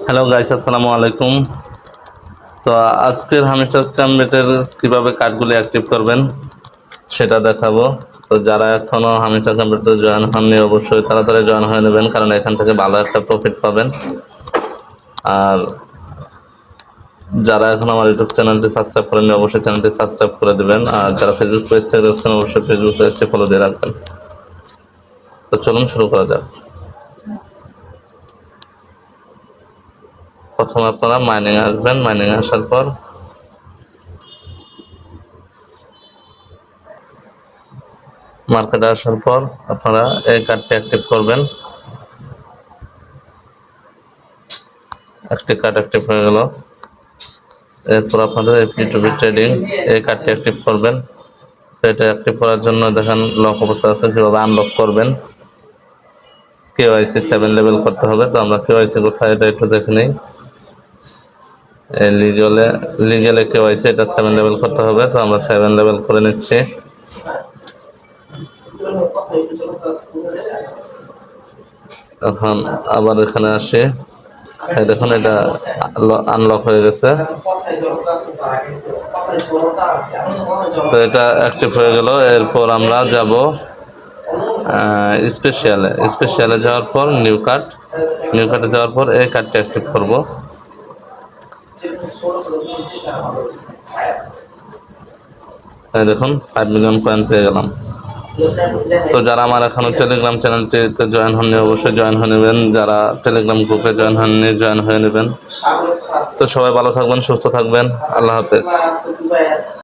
Hello guys, আসসালামু আলাইকুম। তো আজকের হামিস্টার ক্যাম্পের কিভাবে কার্ডগুলি অ্যাক্টিভ করবেন সেটা দেখাবো। তো যারা এখনো হামিস্টার ক্যাম্পেতে জয়েন হননি অবশ্যই তাড়াতাড়ি জয়েন হয়ে নেবেন, কারণ এখান থেকে ভালো একটা প্রফিট পাবেন। আর যারা এখন আমার ইউটিউব চ্যানেলটি সাবস্ক্রাইব করেননি অবশ্যই চ্যানেলটি সাবস্ক্রাইব করে দেবেন। আর যারা ফেসবুক পেজ থেকে দেখছেন অবশ্যই ফেসবুক পেজটি ফলো দিয়ে রাখবেন। তো চলুন শুরু করা যাক। প্রথমে আপনারা মাইনিং আসবেন। মাইনিং আসার পর মার্কেটে আসার পর আপনারা এই কার্ডটি অ্যাক্টিভ করবেন। একটি কার্ড অ্যাক্টিভ হয়ে গেল। এরপর আপনাদের এফ2বি ট্রেডিং এই কার্ডটি অ্যাক্টিভ করবেন। এটা অ্যাক্টিভ করার জন্য দেখেন লক অবস্থা আছে, কীভাবে আনলক করবেন। কেওয়াইসি 7 লেভেল করতে হবে। তো আমরা কেওয়াইসি কোথায় এটা একটু দেখে নিই। লিগেলে কেওয়াইসি এটা 7 লেভেল করতে হবে। তো আমরা 7 লেভেল করে নিচ্ছি। এখন আবার এখানে আসি। দেখুন এটা আনলক হয়ে গেছে। তো এটা অ্যাক্টিভ হয়ে গেল। এরপর আমরা যাব স্পেশালে যাওয়ার পর নিউ কার্ডে যাওয়ার পর এই কার্ডটি অ্যাক্টিভ করব। দেখুন 5 মিলিয়ন কয়েন পেয়ে গেলাম। তো যারা আমার এখনো টেলিগ্রাম চ্যানেলটিতে জয়েন হননি অবশ্যই জয়েন হয়ে নেবেন। যারা টেলিগ্রাম গ্রুপে জয়েন হননি জয়েন হয়ে নেবেন। তো সবাই ভালো থাকবেন, সুস্থ থাকবেন। আল্লাহ হাফেজ।